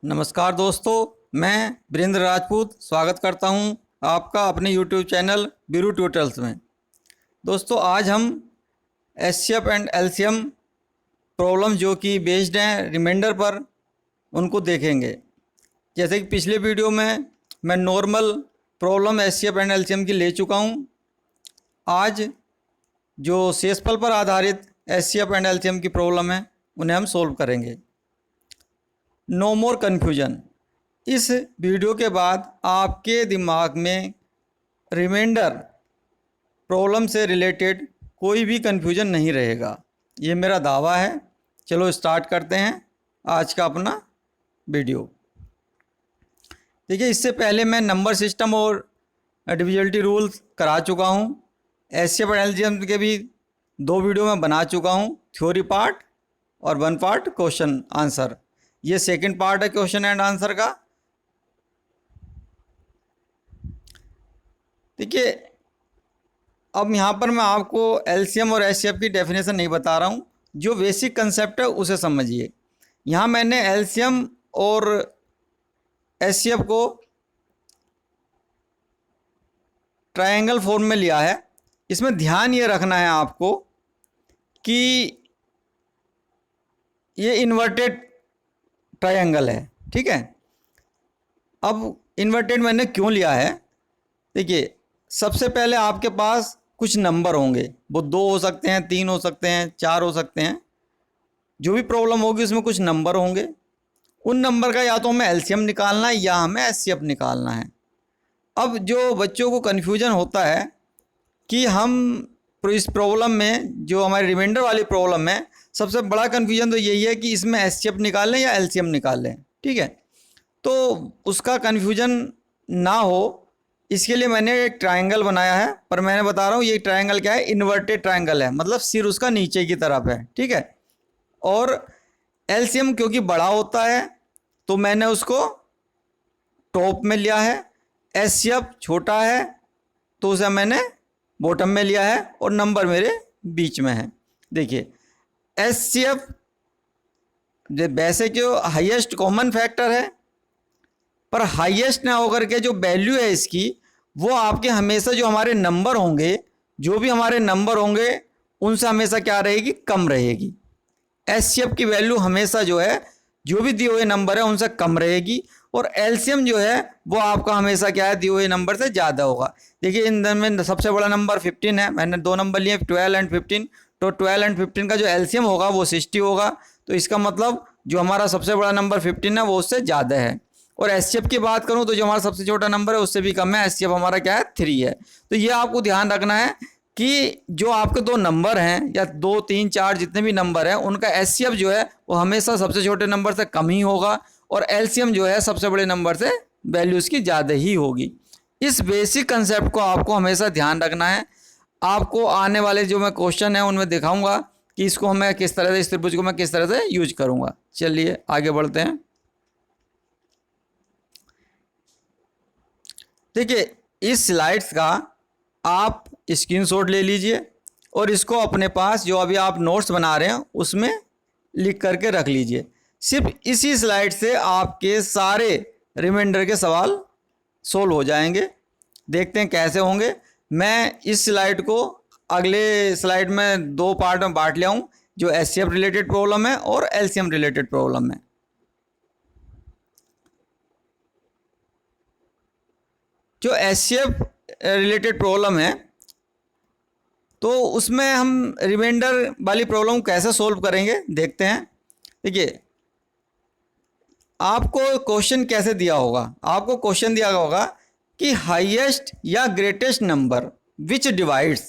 नमस्कार दोस्तों, मैं वीरेंद्र राजपूत स्वागत करता हूं आपका अपने YouTube चैनल बीरू ट्यूटोरियल्स में। दोस्तों, आज हम एचसीएफ एंड एलसीएम प्रॉब्लम जो कि बेस्ड हैं रिमाइंडर पर, उनको देखेंगे। जैसे कि पिछले वीडियो में मैं normal problem HCF and LCM की ले चुका हूं। आज जो शेषफल पर आधारित एचसीएफ एंड एलसीएम की प्रॉब्लम है उन्हें हम सोल्व करेंगे। No more confusion. इस वीडियो के बाद आपके दिमाग में रिमाइंडर प्रॉब्लम से रिलेटेड कोई भी कन्फ्यूजन नहीं रहेगा, ये मेरा दावा है। चलो स्टार्ट करते हैं आज का अपना वीडियो। देखिए, इससे पहले मैं नंबर सिस्टम और डिविजिबिलिटी रूल्स करा चुका हूँ। एचसीएफ एंड एलसीएम के भी 2 वीडियो में बना चुका हूँ, थ्योरी पार्ट और 1 पार्ट क्वेश्चन आंसर। ये सेकंड पार्ट है क्वेश्चन एंड आंसर का। देखिए, अब यहाँ पर मैं आपको एलसीएम और एचसीएफ की डेफिनेशन नहीं बता रहा हूँ, जो बेसिक कंसेप्ट है उसे समझिए। यहाँ मैंने एलसीएम और एचसीएफ को ट्रायंगल फॉर्म में लिया है। इसमें ध्यान ये रखना है आपको कि ये इन्वर्टेड ट्रायंगल है, ठीक है। अब इन्वर्टेड मैंने क्यों लिया है? देखिए, सबसे पहले आपके पास कुछ नंबर होंगे, वो 2 हो सकते हैं, 3 हो सकते हैं, 4 हो सकते हैं। जो भी प्रॉब्लम होगी उसमें कुछ नंबर होंगे। उन नंबर का या तो हमें एलसीएम निकालना है या हमें एचसीएफ निकालना है। अब जो बच्चों को कन्फ्यूजन होता है कि हम इस प्रॉब्लम में, जो हमारी रिमाइंडर वाली प्रॉब्लम है, सबसे बड़ा कन्फ्यूजन तो यही है कि इसमें एचसीएफ निकाल लें या एलसीएम निकाल लें, ठीक है। तो उसका कन्फ्यूजन ना हो इसके लिए मैंने एक ट्रायंगल बनाया है। पर मैंने बता रहा हूँ ये ट्रायंगल क्या है, इन्वर्टेड ट्रायंगल है, मतलब सिर उसका नीचे की तरफ है, ठीक है। और एलसीएम क्योंकि बड़ा होता है तो मैंने उसको टॉप में लिया है। एचसीएफ छोटा है तो उसे मैंने बॉटम में लिया है और नंबर मेरे बीच में है। देखिए, एचसीएफ वैसे जो हाईएस्ट कॉमन फैक्टर है, पर हाईएस्ट ना होकर के जो वैल्यू है इसकी, वो आपके हमेशा जो हमारे नंबर होंगे, जो भी हमारे नंबर होंगे उनसे हमेशा क्या रहेगी, कम रहेगी। एचसीएफ की वैल्यू हमेशा जो है, जो भी दिए हुए नंबर है उनसे कम रहेगी, और एलसीएम जो है वो आपका हमेशा क्या है, दिए हुए नंबर से ज़्यादा होगा। देखिए, इन में सबसे बड़ा नंबर 15 है, मैंने 2 नंबर लिए 12 एंड 15। तो 12 एंड 15 का जो एलसीएम होगा वो 60 होगा। तो इसका मतलब जो हमारा सबसे बड़ा नंबर 15 है वो उससे ज़्यादा है। और एचसीएफ की बात करूँ तो जो हमारा सबसे छोटा नंबर है उससे भी कम है। एचसीएफ हमारा क्या है, 3 है। तो ये आपको ध्यान रखना है कि जो आपके 2 नंबर हैं या 2, 3, 4 जितने भी नंबर हैं, उनका एचसीएफ जो है वो हमेशा सबसे छोटे नंबर से कम ही होगा, और एलसीएम जो है सबसे बड़े नंबर से वैल्यू इसकी ज़्यादा ही होगी। इस बेसिक कंसेप्ट को आपको हमेशा ध्यान रखना है। आपको आने वाले जो मैं क्वेश्चन है उनमें दिखाऊंगा कि इसको मैं किस तरह से, इस त्रिभुज को मैं किस तरह से यूज करूंगा। चलिए आगे बढ़ते हैं। देखिए, इस स्लाइड्स का आप स्क्रीनशॉट ले लीजिए और इसको अपने पास जो अभी आप नोट्स बना रहे हैं उसमें लिख करके रख लीजिए। सिर्फ इसी स्लाइड से आपके सारे रिमाइंडर के सवाल सोल्व हो जाएंगे। देखते हैं कैसे होंगे। मैं इस स्लाइड को अगले स्लाइड में 2 पार्ट में बांट लिया हूँ, जो एचसीएफ रिलेटेड प्रॉब्लम है और एलसीएम रिलेटेड प्रॉब्लम है। जो एचसीएफ रिलेटेड प्रॉब्लम है तो उसमें हम रिमाइंडर वाली प्रॉब्लम कैसे सोल्व करेंगे देखते हैं। देखिए, आपको क्वेश्चन कैसे दिया होगा, आपको क्वेश्चन दिया होगा कि हाईएस्ट या ग्रेटेस्ट नंबर विच डिवाइड्स।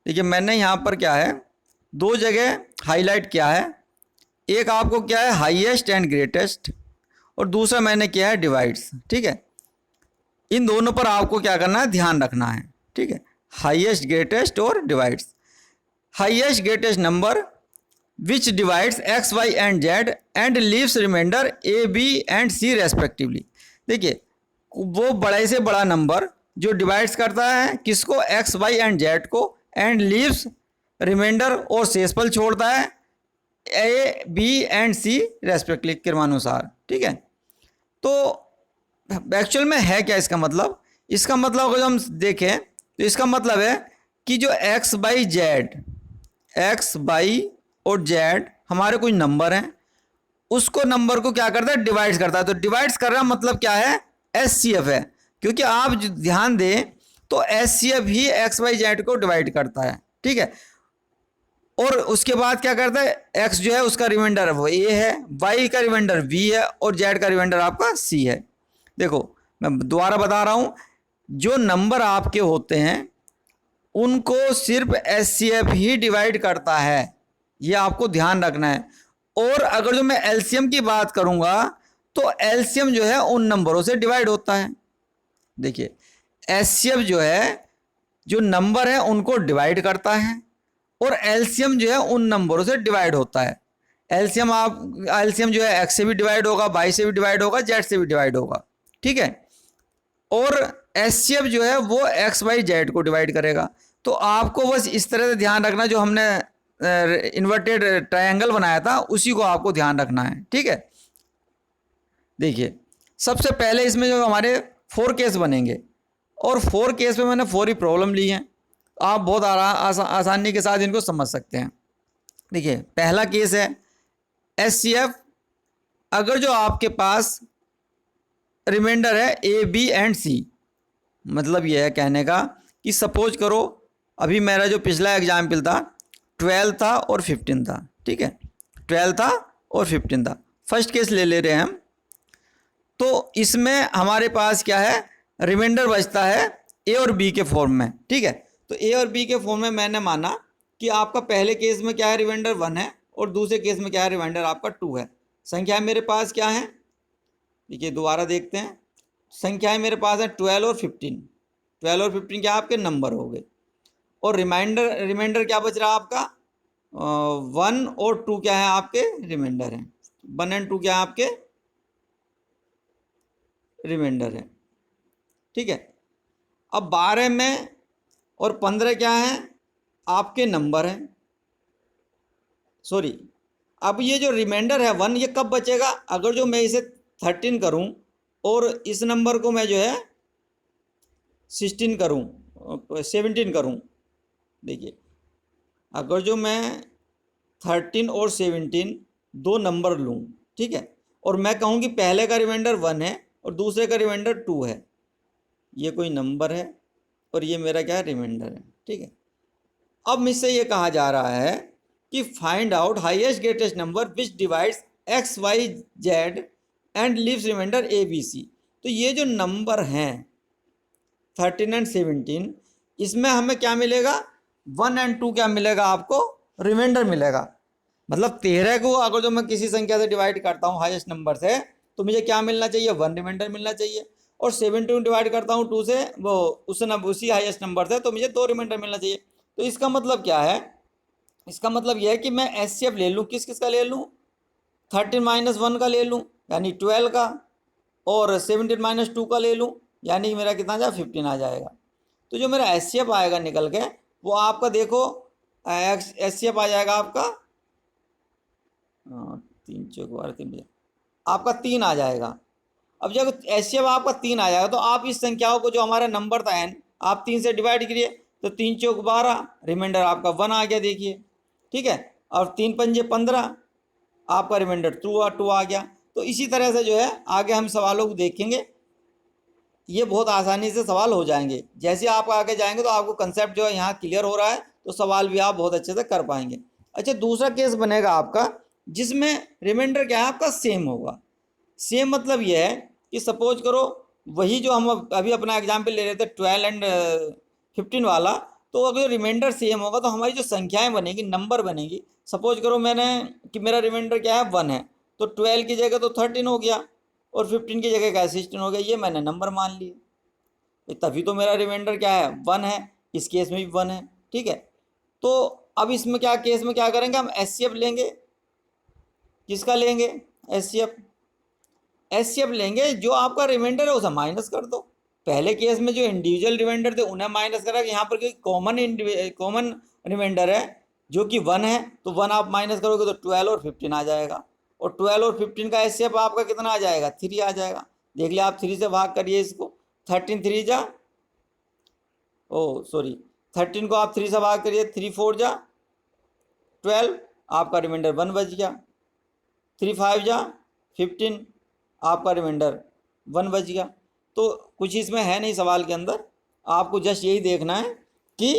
देखिए, मैंने यहाँ पर क्या है, 2 जगह हाईलाइट किया है। एक आपको क्या है, हाईएस्ट एंड ग्रेटेस्ट, और दूसरा मैंने किया है डिवाइड्स, ठीक है। इन दोनों पर आपको क्या करना है, ध्यान रखना है, ठीक है। हाईएस्ट, ग्रेटेस्ट और divides. Highest greatest number which divides x, y and z and leaves remainder a, b and c respectively. देखिए, वो बड़े से बड़ा नंबर जो डिवाइड्स करता है किसको, एक्स, वाई एंड जेड को, एंड लीव्स रिमाइंडर और शेषफल छोड़ता है ए, बी एंड सी रेस्पेक्टिवली क्रमानुसार, ठीक है। तो एक्चुअल में है क्या इसका मतलब? इसका मतलब अगर हम देखें तो इसका मतलब है कि जो एक्स बाई और जेड हमारे कुछ नंबर हैं, उसको नंबर को क्या करता है, डिवाइड करता है। तो डिवाइड्स कर रहा मतलब क्या है, एचसीएफ है। क्योंकि आप ध्यान दें तो एचसीएफ ही एक्स वाई जेड को डिवाइड करता है, ठीक है। और उसके बाद क्या करता है, एक्स जो है उसका रिमाइंडर वो ए है, वाई का रिमाइंडर बी है और जेड का रिमाइंडर आपका सी है। देखो मैं दोबारा बता रहा हूं, जो नंबर आपके होते हैं उनको सिर्फ एचसीएफ ही डिवाइड करता है, ये आपको ध्यान रखना है। और अगर जो मैं एलसीएम की बात करूंगा तो एलसीएम जो है उन नंबरों से डिवाइड होता है। देखिए एचसीएफ जो है जो नंबर है उनको डिवाइड करता है और एलसीएम जो है उन नंबरों से डिवाइड होता है। एलसीएम जो है एक्स से भी डिवाइड होगा, वाई से भी डिवाइड होगा, जेड से भी डिवाइड होगा, ठीक है। और एचसीएफ जो है वो एक्स वाई जेड को डिवाइड करेगा। तो आपको बस इस तरह से ध्यान रखना, जो हमने इन्वर्टेड ट्रायंगल बनाया था उसी को आपको ध्यान रखना है, ठीक है। देखिए सबसे पहले इसमें जो हमारे 4 केस बनेंगे और 4 केस में मैंने 4 ही प्रॉब्लम ली हैं, आप बहुत आसानी के साथ इनको समझ सकते हैं। देखिए पहला केस है एचसीएफ, अगर जो आपके पास रिमाइंडर है ए बी एंड सी, मतलब यह है कहने का कि सपोज करो अभी मेरा जो पिछला एग्जाम्पल था 12 था और 15 था, ठीक है, 12 था और 15 था। फर्स्ट केस ले रहे हैं हम। तो इसमें हमारे पास क्या है, रिमाइंडर बचता है ए और बी के फॉर्म में, ठीक है। तो ए और बी के फॉर्म में मैंने माना कि आपका पहले केस में क्या है, रिमाइंडर 1 है और दूसरे केस में क्या है, रिमाइंडर आपका 2 है। संख्याएं मेरे पास क्या है, देखिए दोबारा देखते हैं, संख्याएं मेरे पास है 12 और 15। 12 और 15 क्या आपके नंबर हो गए। और रिमाइंडर क्या बच रहा है आपका, 1 और 2 क्या है आपके रिमाइंडर हैं, 1 एंड 2 क्या है आपके रिमाइंडर है, ठीक है। अब 12 में और 15 क्या है आपके नंबर हैं, सॉरी। अब ये जो रिमाइंडर है 1 ये कब बचेगा, अगर जो मैं इसे 13 करूं और इस नंबर को मैं जो है 16 करूं, 17 करूं। देखिए अगर जो मैं 13 और 17 दो नंबर लूं, ठीक है, और मैं कहूं कि पहले का रिमाइंडर 1 है और दूसरे का रिमाइंडर 2 है, ये कोई नंबर है और ये मेरा क्या है रिमाइंडर है, ठीक है। अब मुझसे ये कहा जा रहा है कि find out highest greatest number which divides x y z and leaves remainder a b c. तो ये जो नंबर हैं 13 एंड 17, इसमें हमें क्या मिलेगा, 1 एंड 2 क्या मिलेगा आपको, रिमाइंडर मिलेगा। मतलब 13 को अगर जो मैं किसी संख्या से डिवाइड करता हूँ हाईएस्ट नंबर से, तो मुझे क्या मिलना चाहिए, 1 रिमाइंडर मिलना चाहिए। और 17 डिवाइड करता हूँ 2 से, वो उसी हाईएस्ट नंबर से, तो मुझे 2 रिमाइंडर मिलना चाहिए। तो इसका मतलब क्या है, इसका मतलब यह है कि मैं एचसीएफ ले लूँ, किस किस का ले लूँ, 13 माइनस 1 का ले लूँ यानी 12 का, और 17 माइनस 2 का ले लूँ यानी मेरा कितना आ जाएगा 15 आ जाएगा। तो जो मेरा एचसीएफ आएगा निकल के वो आपका देखो एचसीएफ आ जाएगा आपका 3 चौक 12 3 बजे आपका 3 आ जाएगा। अब जब एचसीएफ आपका 3 आ जाएगा तो आप इस संख्याओं को, जो हमारा नंबर था n, आप 3 से डिवाइड करिए, तो 3 चौक 12, रिमाइंडर आपका 1 आ गया, देखिए, ठीक है। और 3 पंजे 15, आपका रिमाइंडर 2 आ गया। तो इसी तरह से जो है आगे हम सवालों को देखेंगे, ये बहुत आसानी से सवाल हो जाएंगे। जैसे आप आगे जाएंगे तो आपको कंसेप्ट जो है यहाँ क्लियर हो रहा है, तो सवाल भी आप बहुत अच्छे से कर पाएंगे। अच्छा दूसरा केस बनेगा आपका जिसमें रिमाइंडर क्या है आपका सेम होगा। सेम मतलब ये है कि सपोज करो वही जो हम अभी अपना एग्जाम्पल ले रहे थे 12 एंड 15 वाला, तो अगर रिमाइंडर सेम होगा तो हमारी जो संख्याएं बनेगी, नंबर बनेगी, सपोज करो मैंने कि मेरा रिमाइंडर क्या है 1 है, तो 12 की जगह तो 13 हो गया और 15 की जगह क्या 16 हो गया, ये मैंने नंबर मान लिए, तभी तो मेरा रिमाइंडर क्या है 1 है, इस केस में भी 1 है, ठीक है। तो अब इसमें क्या केस में क्या करेंगे, हम एचसीएफ लेंगे, किसका लेंगे, एचसीएफ लेंगे, जो आपका रिमाइंडर है उसे माइनस कर दो। पहले केस में जो इंडिविजुअल रिमाइंडर थे उन्हें माइनस करा, यहाँ पर कोई कॉमन रिमाइंडर है जो कि 1 है, तो 1 आप माइनस करोगे तो 12 और 15 आ जाएगा, और 12 और 15 का एचसीएफ आपका कितना आ जाएगा 3 आ जाएगा। देख लिया आप, 3 से भाग करिए इसको, 13 3 जा, ओ सॉरी 13 को आप 3 से भाग करिए, 3 4 जा 12, आपका रिमाइंडर 1 बच गया। 3 5 जा 15, आपका रिमाइंडर 1 बच गया। तो कुछ इसमें है नहीं सवाल के अंदर, आपको जस्ट यही देखना है कि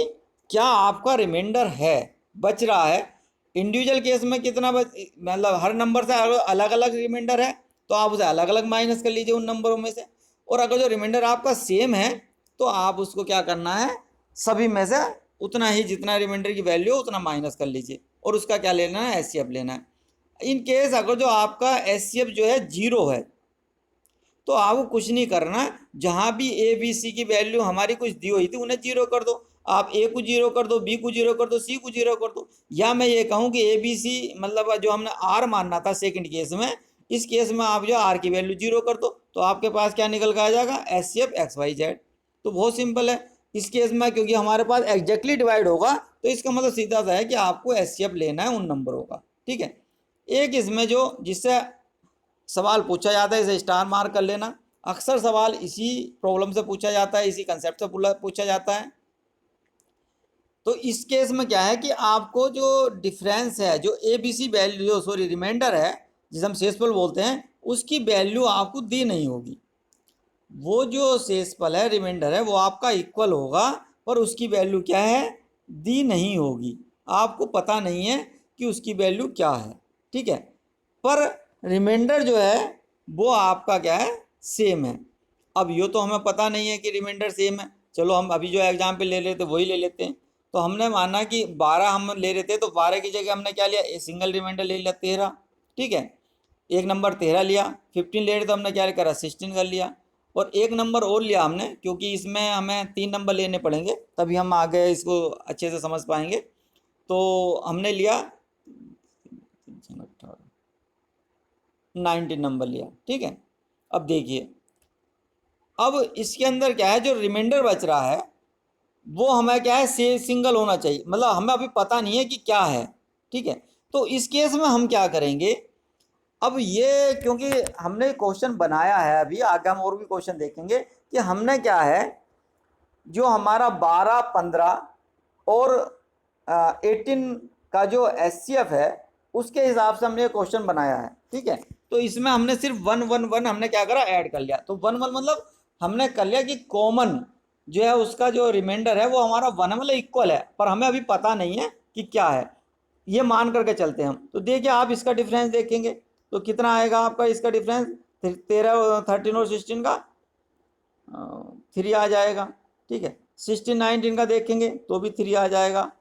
क्या आपका रिमाइंडर है, बच रहा है। इंडिविजुअल केस में कितना मतलब हर नंबर से अलग अलग रिमाइंडर है तो आप उसे अलग अलग माइनस कर लीजिए उन नंबरों में से। और अगर जो रिमाइंडर आपका सेम है तो आप उसको क्या करना है, सभी में से उतना ही जितना रिमाइंडर की वैल्यू है उतना माइनस कर लीजिए और उसका क्या लेना है, एचसीएफ लेना है। इन केस अगर जो आपका एचसीएफ जो है 0 है तो आपको कुछ नहीं करना, जहाँ भी ए बी सी की वैल्यू हमारी कुछ दी हुई थी उन्हें 0 कर दो। आप ए को 0 कर दो, बी को 0 कर दो, सी को 0 कर दो। या मैं ये कहूँ कि ए बी सी मतलब जो हमने आर मानना था सेकंड केस में, इस केस में आप जो आर की वैल्यू 0 कर दो तो आपके पास क्या निकल कर आ जाएगा, एचसीएफ एक्स वाई जेड। तो बहुत सिंपल है इस केस में, क्योंकि हमारे पास एग्जैक्टली डिवाइड होगा तो इसका मतलब सीधा सा है कि आपको एचसीएफ लेना है उन नंबरों का। ठीक है, एक इसमें जो जिससे सवाल पूछा जाता है इसे स्टार मार्क कर लेना। अक्सर सवाल इसी प्रॉब्लम से पूछा जाता है, इसी कंसेप्ट से पूछा जाता है। तो इस केस में क्या है कि आपको जो डिफरेंस है, जो a b c value sorry remainder है जिसे हम शेषफल बोलते हैं, उसकी वैल्यू आपको दी नहीं होगी। वो जो शेषफल है रिमाइंडर है वो आपका इक्वल होगा पर उसकी वैल्यू क्या है, दी नहीं होगी। आपको पता नहीं है कि उसकी वैल्यू क्या है। ठीक है, पर रिमाइंडर जो है वो आपका क्या है, सेम है। अब ये तो हमें पता नहीं है कि रिमाइंडर सेम है, चलो हम अभी जो एग्जाम्पल ले लेते वही ले लेते हैं। तो हमने माना कि 12 हम ले रहे थे तो 12 की जगह हमने क्या लिया, एक सिंगल रिमाइंडर ले लिया 13। ठीक है, एक नंबर 13 लिया। 15 ले रहे तो हमने क्या करा, 16 कर लिया। और एक नंबर और लिया हमने, क्योंकि इसमें हमें 3 नंबर लेने पड़ेंगे तभी हम आगे इसको अच्छे से समझ पाएंगे। तो हमने लिया 19 नंबर लिया। ठीक है, अब देखिए, अब इसके अंदर क्या है, जो रिमाइंडर बच रहा है वो हमें क्या है, से सिंगल होना चाहिए, मतलब हमें अभी पता नहीं है कि क्या है। ठीक है, तो इस केस में हम क्या करेंगे, अब ये क्योंकि हमने क्वेश्चन बनाया है, अभी आगे हम और भी क्वेश्चन देखेंगे कि हमने क्या है, जो हमारा 12 15 और 18 का जो एचसीएफ है उसके हिसाब से हमने क्वेश्चन बनाया है। ठीक है, तो इसमें हमने सिर्फ 1 1 1 हमने क्या करा, ऐड कर लिया। तो 1 1 मतलब हमने कर लिया कि कॉमन जो है उसका जो रिमाइंडर है वो हमारा 1 है, मतलब इक्वल है, पर हमें अभी पता नहीं है कि क्या है, ये मान करके चलते हैं हम। तो देखिए आप इसका डिफरेंस देखेंगे तो कितना आएगा आपका इसका डिफरेंस, 13 13 और 16 का 3 आ जाएगा। ठीक है, 16 19 का देखेंगे तो भी 3 आ जाएगा।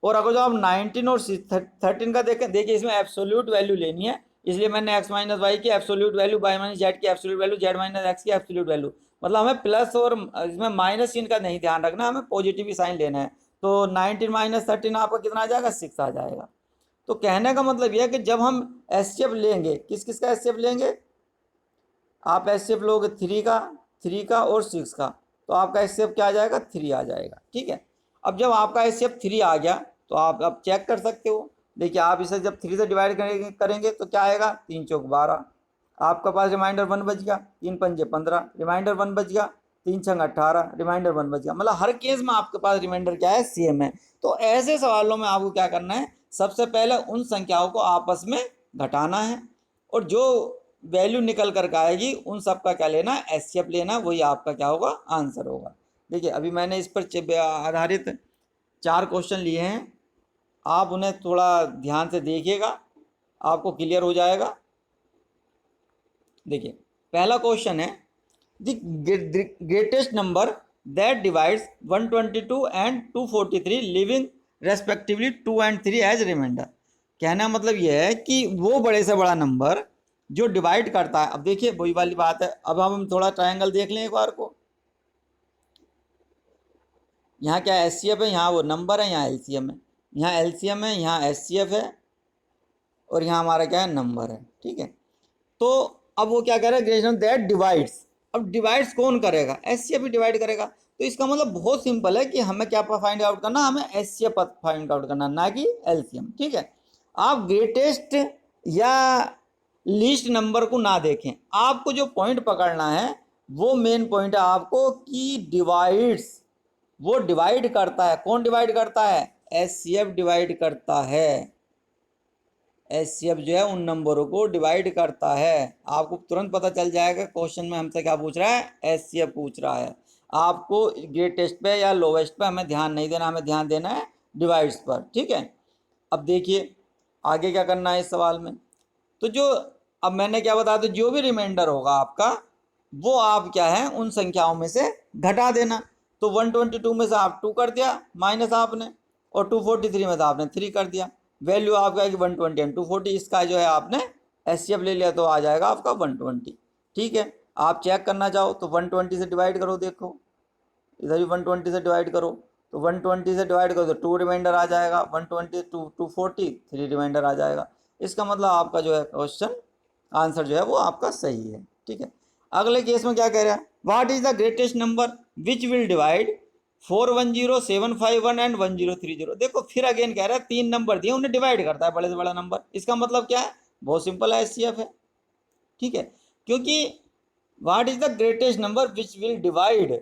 और अगर जो आप 19 और 13 का देखें, देखिए इसमें एब्सोल्यूट वैल्यू लेनी है, इसलिए मैंने x माइनस वाई की absolute value, y minus Z की absolute value, z minus X की एब्सोल्यूट वैल्यू, मतलब हमें प्लस और इसमें माइनस चिन्ह का नहीं ध्यान रखना, हमें पॉजिटिव ही साइन लेना है। तो 19 माइनस 13 आपका कितना आ जाएगा, 6 आ जाएगा। तो कहने का मतलब यह है कि जब हम एचसीएफ लेंगे, किस किस का एचसीएफ लेंगे, आप एचसीएफ लोगे 3 का और 6 का, तो आपका एचसीएफ क्या आ जाएगा, 3 आ जाएगा। ठीक है, अब जब आपका एचसीएफ 3 आ गया तो आप अब चेक कर सकते हो। देखिए आप इसे जब 3 से डिवाइड करेंगे तो क्या आएगा, 3 चौक 12, आपका पास रिमाइंडर 1 बच गया, 3 पंजे 15, रिमाइंडर 1 बच गया, 3 छंग 18, रिमाइंडर 1 बच गया। मतलब हर केस में आपके पास रिमाइंडर क्या है, सेम है। तो ऐसे सवालों में आपको क्या करना है, सबसे पहले उन संख्याओं को आपस में घटाना है और जो वैल्यू निकल कर आएगी उन सब का क्या लेना, एचसीएफ लेना, वही आपका क्या होगा, आंसर होगा। देखिए अभी मैंने इस पर आधारित 4 क्वेश्चन लिए हैं, आप उन्हें थोड़ा ध्यान से देखिएगा, आपको क्लियर हो जाएगा। देखिए पहला क्वेश्चन है, the greatest number that divides 122 and 243 leaving respectively 2 and 3 as remainder. कहना मतलब यह है कि वो बड़े से बड़ा नंबर जो डिवाइड करता है। अब देखिए वही वाली बात है, अब हम थोड़ा ट्रायंगल देख लें एक बार को। यहाँ क्या एचसीएफ है, यहाँ वो नंबर है, यहाँ एलसीएम है, यहाँ एलसीएम है, यहाँ एचसीएफ है और यहाँ हमारा क्या है, नंबर है। ठीक है, तो अब वो क्या कह रहा है, ग्रेटेस्ट दैट डिवाइड्स। अब डिवाइड्स कौन करेगा, एचसीएफ ही डिवाइड करेगा। तो इसका मतलब बहुत सिंपल है कि हमें क्या फाइंड आउट करना, हमें एचसीएफ फाइंड आउट करना, ना कि एलसीएम। ठीक है, आप ग्रेटेस्ट या लीस्ट नंबर को ना देखें। आपको जो पॉइंट पकड़ना है वो मेन पॉइंट है आपको कि डिवाइड्स, वो डिवाइड करता है। कौन डिवाइड करता है? एचसीएफ डिवाइड करता है। एचसीएफ जो है उन नंबरों को डिवाइड करता है। आपको तुरंत पता चल जाएगा क्वेश्चन में हमसे क्या पूछ रहा है, एचसीएफ पूछ रहा है। आपको ग्रेटेस्ट पे या लोवेस्ट पे हमें ध्यान नहीं देना, हमें ध्यान देना है डिवाइड्स पर, ठीक है। अब देखिए आगे क्या करना है इस सवाल में। तो जो अब मैंने क्या बताया, तो जो भी रिमाइंडर होगा आपका वो आप क्या है उन संख्याओं में से घटा देना। तो 122 में से आप 2 कर दिया माइनस आपने, और 243 में से आपने 3 कर दिया। वैल्यू आपका 120 एंड 240, इसका जो है आपने एचसीएफ ले लिया तो आ जाएगा आपका 120। ठीक है, आप चेक करना चाहो तो 120 से डिवाइड करो, देखो इधर भी 120 से डिवाइड करो, तो 120 से डिवाइड करो तो 2 रिमाइंडर आ जाएगा, 120 240 3 रिमाइंडर आ जाएगा। इसका मतलब आपका जो है क्वेश्चन आंसर जो है वो आपका सही है। ठीक है, अगले केस में क्या कह रहा है, what is the greatest number which will divide 410 751 and 1030। देखो फिर अगेन कह रहा है 3 नंबर दिए उन्हें डिवाइड करता है बड़े से बड़ा नंबर। इसका मतलब क्या है, बहुत सिंपल है, एचसीएफ है। ठीक है, क्योंकि what is the greatest number which will divide,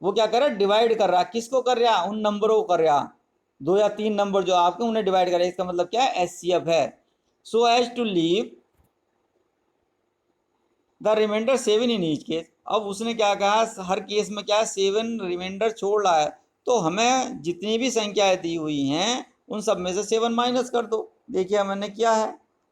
वो क्या कर रहा है, डिवाइड कर रहा है। किसको कर रहा है, उन नंबरों को कर रहा, 2 या 3 नंबर जो आपके उन्हें डिवाइड कर रहा है। इसका मतलब क्या है, एचसीएफ है। So as to leave the remainder 7 in each case. अब उसने क्या कहा, हर केस में क्या है 7 रिमाइंडर छोड़ रहा है, तो हमें जितनी भी संख्याएं दी हुई हैं उन सब में से 7 माइनस कर दो। देखिए मैंने किया है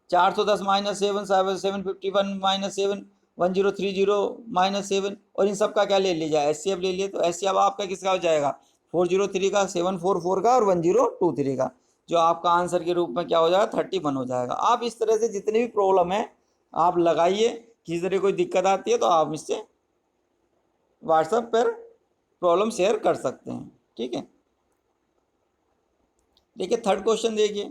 410 माइनस 7 751 माइनस 7 1030 माइनस 7, और इन सब का क्या ले लीजिए, एचसीएफ ले लिए। तो एचसीएफ आपका किसका हो जाएगा, 403 का, 744 का और 1023 का, जो आपका आंसर के रूप में क्या हो जाएगा 31 हो जाएगा। आप इस तरह से जितनी भी प्रॉब्लम है आप लगाइए, किसी तरह कोई दिक्कत आती है तो आप इससे व्हाट्सएप पर प्रॉब्लम शेयर कर सकते हैं। ठीक है, देखिए थर्ड क्वेश्चन देखिए।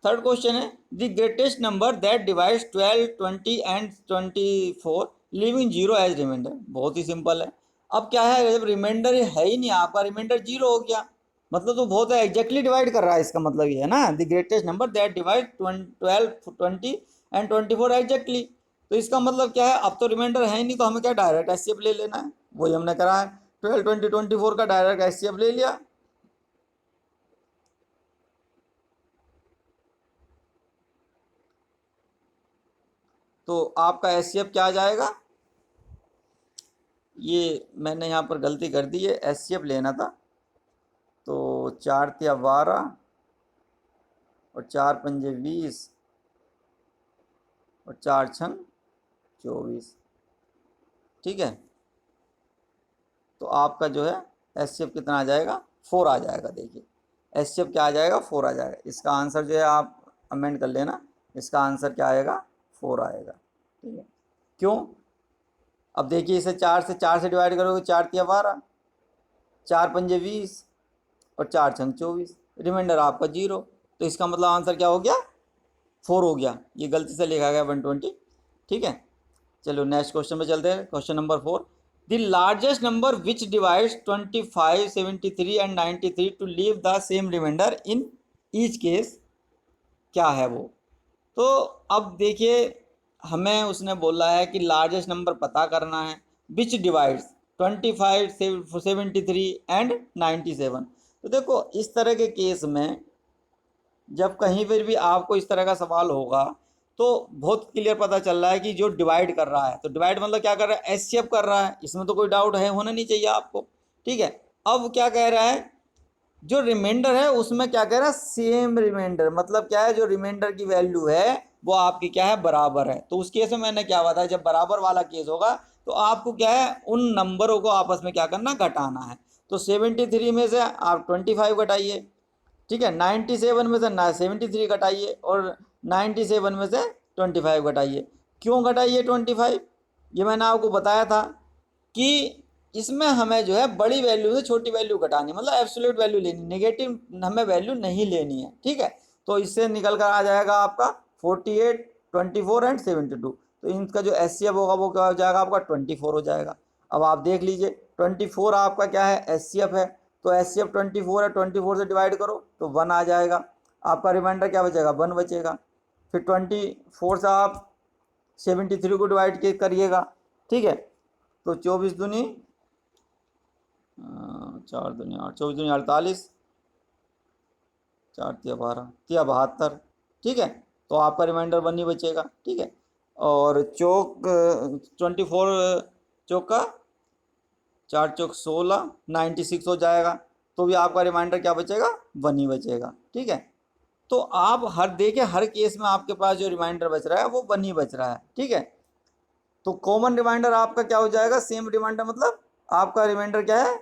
थर्ड क्वेश्चन है the greatest number that divides 12 20 and 24 leaving zero as remainder. बहुत ही सिंपल है। अब क्या है, जब रिमाइंडर है ही नहीं आपका, रिमाइंडर जीरो हो गया, मतलब तो बहुत एग्जैक्टली डिवाइड कर रहा है। इसका मतलब ये है ना, the greatest number that divide 12 20 and 24 exactly. तो इसका मतलब क्या है, अब तो रिमाइंडर है ही नहीं तो हमें क्या डायरेक्ट एचसीएफ ले लेना है, वही हमने करा है। 12 20 24 का डायरेक्ट एचसीएफ ले लिया। तो आपका एचसीएफ क्या आ जाएगा, ये मैंने यहाँ पर गलती कर दी है, एचसीएफ लेना था। तो 4 तिया 12 और 4 पंजे 20 और 4 छंग 24। ठीक है, तो आपका जो है एचसीएफ कितना आ जाएगा, 4 आ जाएगा। देखिए एचसीएफ क्या आ जाएगा, 4 आ जाएगा। इसका आंसर जो है आप अमेंड कर लेना, इसका आंसर क्या आएगा, 4 आएगा। ठीक है, क्यों, अब देखिए इसे 4 से डिवाइड करोगे, 4 तिया 12, 4 पंजे 20 और 4 छंग 24, रिमाइंडर आपका 0। तो इसका मतलब आंसर क्या हो गया, 4 हो गया। ये गलती से लिखा गया 120। ठीक है, चलो नेक्स्ट क्वेश्चन पे चलते हैं। Question number 4, the largest number which divides 25 73 and 93 to leave the same remainder in each case, क्या है वो। तो अब देखिए हमें उसने बोला है कि लार्जेस्ट नंबर पता करना है विच डिवाइड्स 25 73 एंड 97। तो देखो इस तरह के केस में जब कहीं पर भी आपको इस तरह का सवाल होगा तो बहुत क्लियर पता चल रहा है कि जो डिवाइड कर रहा है, तो डिवाइड मतलब क्या कर रहा है, एचसीएफ कर रहा है, इसमें तो कोई डाउट है, होना नहीं चाहिए आपको। ठीक है, अब क्या कह रहा है, जो रिमाइंडर है उसमें क्या कह रहा है, सेम रिमाइंडर, मतलब क्या है, जो रिमाइंडर की वैल्यू है वो आपकी क्या है, बराबर है। तो उस केस में मैंने क्या बताया, जब बराबर वाला केस होगा तो आपको क्या है, उन नंबरों को आपस में क्या करना, घटाना है। तो 73 में से आप 25 घटाइए, ठीक है, 97 में से 73 घटाइए और 97 में से 25 घटाइए। क्यों घटाइए 25, ये मैंने आपको बताया था कि इसमें हमें जो है बड़ी वैल्यू से छोटी वैल्यू घटानी, मतलब एब्सोल्यूट वैल्यू लेनी, नेगेटिव हमें वैल्यू नहीं लेनी है। ठीक है, तो इससे निकल कर आ जाएगा आपका 48 24 एंड 72। तो इनका जो एचसीएफ होगा वो क्या हो जाएगा, आपका 24 हो जाएगा। अब आप देख लीजिए 24 आपका क्या है, एचसीएफ है, तो एचसीएफ 24 है, 24 से डिवाइड करो तो 1 आ जाएगा। आपका रिमाइंडर क्या बचेगा, 1 बचेगा। फिर 24 से आप 73 को डिवाइड करिएगा, ठीक है। तो 24 दूनी 4 दूनी 8, 24 दूनी 48, 4 तिया 12, तिया 72, ठीक है। तो आपका रिमाइंडर 1 ही बचेगा, ठीक है। और चौक 24 चौक का 4 चौक 16, 96 हो जाएगा। तो भी आपका रिमाइंडर क्या बचेगा, 1 ही बचेगा, ठीक है। तो आप देखिए हर केस में आपके पास जो रिमाइंडर बच रहा है वो 1 ही बच रहा है, ठीक है। तो कॉमन रिमाइंडर आपका क्या हो जाएगा, सेम रिमाइंडर, मतलब आपका रिमाइंडर क्या है,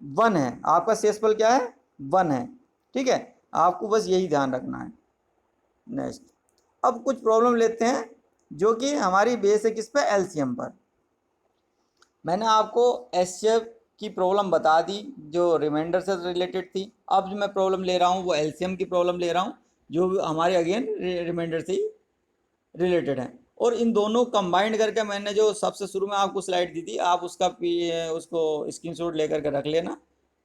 1 है। आपका शेषफल क्या है, 1 है, ठीक है। आपको बस यही ध्यान रखना है। नेक्स्ट, अब कुछ प्रॉब्लम लेते हैं जो कि हमारी बेस है किस पे, एलसीएम पर। मैंने आपको एचसीएफ की प्रॉब्लम बता दी जो रिमाइंडर से रिलेटेड थी। अब जो मैं प्रॉब्लम ले रहा हूँ वो एलसीएम की प्रॉब्लम ले रहा हूँ जो हमारे अगेन रिमाइंडर से ही रिलेटेड है। और इन दोनों कंबाइंड करके मैंने जो सबसे शुरू में आपको स्लाइड दी थी, आप उसको स्क्रीनशॉट लेकर के रख लेना,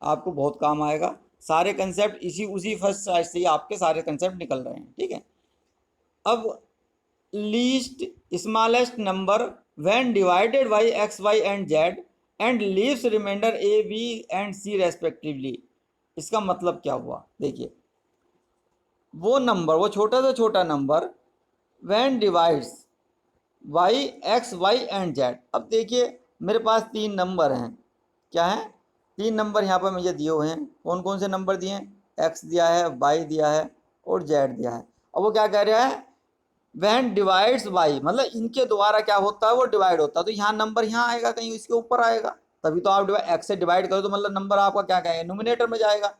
आपको बहुत काम आएगा। सारे कंसेप्ट उसी फर्स्ट स्लाइड से ही आपके सारे कंसेप्ट निकल रहे हैं, ठीक है। अब least smallest number when divided by x y and z and leaves remainder a b and c respectively. इसका मतलब क्या हुआ, देखिए वो नंबर, वो छोटा से छोटा number when divides y x y and z. अब देखिए मेरे पास 3 नंबर हैं, क्या है, 3 नंबर यहाँ पर मुझे दिए हुए हैं। कौन कौन से नंबर दिए हैं, एक्स दिया है, वाई दिया है और जेड दिया है। अब वो क्या कह रहा है, वैन डिवाइड्स बाई, मतलब इनके द्वारा क्या होता है, वो डिवाइड होता है। तो यहाँ नंबर यहाँ आएगा, कहीं इसके ऊपर आएगा, तभी तो आप एक्स से डिवाइड करो तो मतलब नंबर आपका क्या कहेंगे, नोमिनेटर में जाएगा।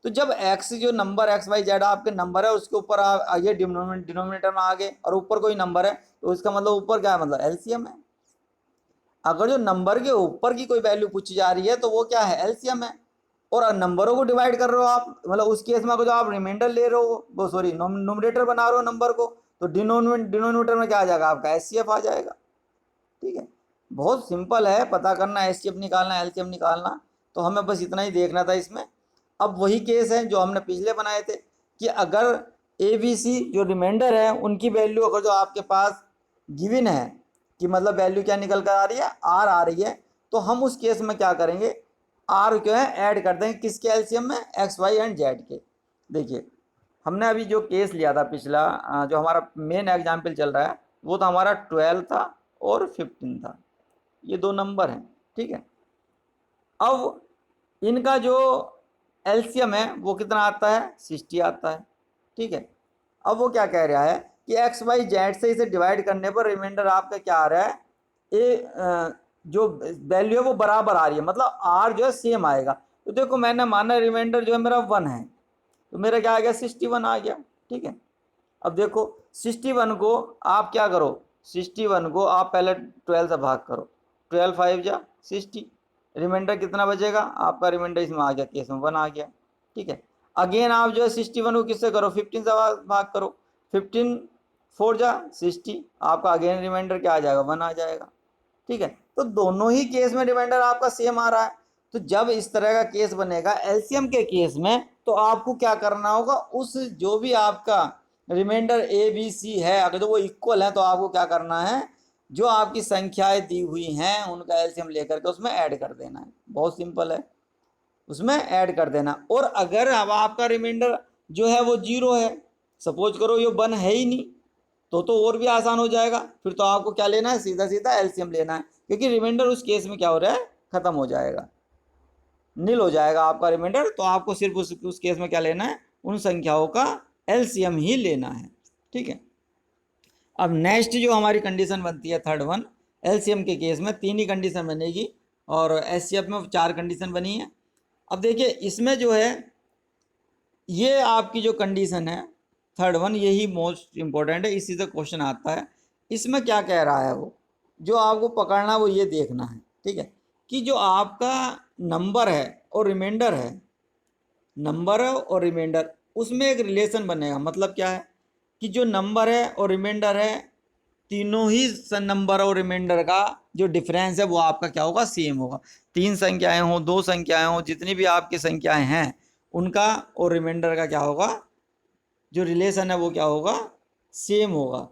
तो जब एक्स जो नंबर एक्स वाई जेड आपके नंबर है उसके ऊपर ये डिनोमिनेटर में आ गए और ऊपर कोई नंबर है तो इसका मतलब ऊपर क्या है, मतलब एलसीएम है। अगर जो नंबर के ऊपर की कोई वैल्यू पूछी जा रही है तो वो क्या है, एलसीएम है। और नंबरों को डिवाइड कर रहे हो आप, मतलब उस केस में अगर जो आप रिमाइंडर ले रहे हो, वो सॉरी नोमिनेटर बना रहे हो नंबर को, तो डिनोमिनेटर में क्या आ जाएगा, आपका एचसीएफ आ जाएगा, ठीक है। बहुत सिंपल है, पता करना एचसीएफ निकालना, एलसीएम निकालना, तो हमें बस इतना ही देखना था इसमें। अब वही केस है जो हमने पिछले बनाए थे कि अगर ए बी सी जो रिमाइंडर है उनकी वैल्यू अगर जो आपके पास गिवन है कि मतलब वैल्यू क्या निकल कर आ रही है, आर आ रही है, तो हम उस केस में क्या करेंगे, आर जो है ऐड कर देंगे किसके एलसीएम में, एक्स वाई एंड जेड के। देखिए हमने अभी जो केस लिया था पिछला, जो हमारा मेन एग्जाम्पल चल रहा है, वो तो हमारा 12 था और 15 था, ये 2 नंबर हैं, ठीक है। अब इनका जो एलसीएम है वो कितना आता है, 60 आता है, ठीक है। अब वो क्या कह रहा है कि एक्स वाई जेड से इसे डिवाइड करने पर रिमाइंडर आपका क्या आ रहा है, जो वैल्यू है वो बराबर आ रही है, मतलब आर जो है सेम आएगा। तो देखो मैंने माना रिमाइंडर जो है मेरा 1 है, तो मेरा क्या आ गया, 61 आ गया, ठीक है। अब देखो 61 को आप क्या करो, 61 को आप पहले 12 से भाग करो, 12 5 जा 60, रिमाइंडर कितना बचेगा आपका, रिमाइंडर इसमें आ गया, केस में 1 आ गया, ठीक है। अगेन आप जो है 61 को किससे करो, 15 से भाग करो, 15 4 जा 60, आपका अगेन रिमाइंडर क्या आ जाएगा, 1 आ जाएगा, ठीक है। तो दोनों ही केस में रिमाइंडर आपका सेम आ रहा है। तो जब इस तरह का केस बनेगा एलसीएम के केस में, तो आपको क्या करना होगा, उस जो भी आपका रिमाइंडर ए बी सी है अगर तो वो इक्वल है तो आपको क्या करना है, जो आपकी संख्याएं दी हुई हैं उनका एलसीएम लेकर के उसमें ऐड कर देना है। बहुत सिंपल है, उसमें ऐड कर देना। और अगर अब आपका रिमाइंडर जो है वो 0 है, सपोज करो ये 1 है ही नहीं, तो और भी आसान हो जाएगा, फिर तो आपको क्या लेना है, सीधा सीधा एलसीएम लेना है, क्योंकि रिमाइंडर उस केस में क्या हो रहा है, खत्म हो जाएगा, नील हो जाएगा आपका रिमाइंडर। तो आपको सिर्फ उस केस में क्या लेना है, उन संख्याओं का एलसीएम ही लेना है, ठीक है। अब नेक्स्ट जो हमारी कंडीशन बनती है थर्ड वन, एलसीएम के केस में 3 ही कंडीशन बनेगी और एचसीएफ में 4 कंडीशन बनी है। अब देखिए इसमें जो है ये आपकी जो कंडीशन है थर्ड वन, यही मोस्ट इंपॉर्टेंट है, इसी से क्वेश्चन आता है। इसमें क्या कह रहा है, वो जो आपको पकड़ना वो ये देखना है, ठीक है, कि जो आपका नंबर है और रिमाइंडर है, नंबर और रिमाइंडर उसमें एक रिलेशन बनेगा। मतलब क्या है कि जो नंबर है और रिमाइंडर है, तीनों ही नंबर और रिमाइंडर का जो डिफरेंस है वो आपका क्या होगा, सेम होगा। 3 संख्याएं हों, 2 संख्याएं हों, जितनी भी आपकी संख्याएं हैं उनका और रिमाइंडर का क्या होगा, जो रिलेशन है वो क्या होगा, सेम होगा,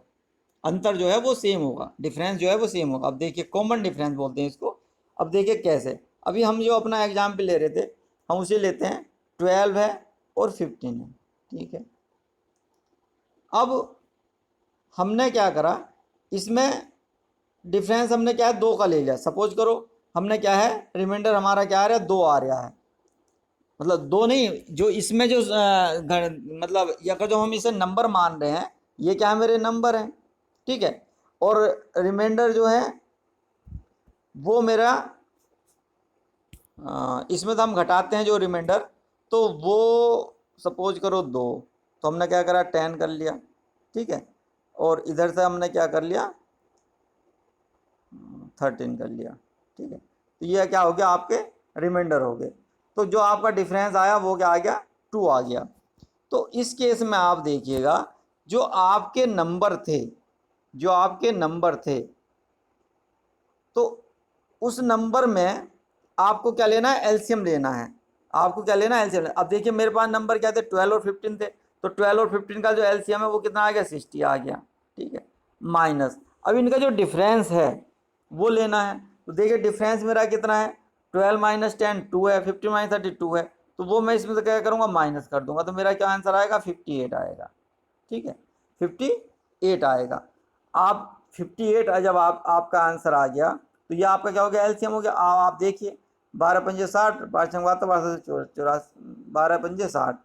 अंतर जो है वो सेम होगा, डिफरेंस जो है वो सेम होगा। अब देखिए कॉमन डिफरेंस बोलते हैं इसको। अब देखिए कैसे, अभी हम जो अपना एग्जाम्पल ले रहे थे हम उसे लेते हैं, 12 है और 15 है, ठीक है। अब हमने क्या करा, इसमें डिफरेंस हमने क्या है, 2 का ले लिया। सपोज करो हमने क्या है, रिमाइंडर हमारा क्या आ रहा है, 2 आ रहा है, मतलब 2 नहीं, जो इसमें जो मतलब या जो हम इसे नंबर मान रहे हैं, ये क्या है, मेरे नंबर हैं, ठीक है। और रिमाइंडर जो है वो मेरा इसमें तो हम घटाते हैं जो रिमाइंडर, तो वो सपोज करो 2, तो हमने क्या करा, 10 कर लिया, ठीक है। और इधर से हमने क्या कर लिया, 13 कर लिया, ठीक है। तो ये क्या हो गया, आपके रिमाइंडर हो गए। तो जो आपका डिफरेंस आया वो क्या आ गया, 2 आ गया। तो इस केस में आप देखिएगा, जो आपके नंबर थे, जो आपके नंबर थे, तो उस नंबर में आपको क्या लेना है, एलसीएम लेना है। आपको क्या लेना है, एलसीएम। अब देखिए मेरे पास नंबर क्या थे, 12 और 15 थे, तो 12 और 15 का जो एलसीएम है वो कितना आ गया, 60 आ गया, ठीक है। माइनस, अब इनका जो डिफरेंस है वो लेना है। तो देखिए डिफरेंस मेरा कितना है, 12 माइनस 10 2 है, 15 माइनस 30 2 है, तो वो मैं इसमें से क्या करूँगा, माइनस कर दूंगा, तो मेरा क्या आंसर आएगा, 58 आएगा, ठीक है, 58 आएगा। आप 58 जब आपका आंसर आ गया, तो ये आपका क्या हो गया, एलसीएम हो गया। आप देखिए 12 पंजे 60, 12 पंजे 60,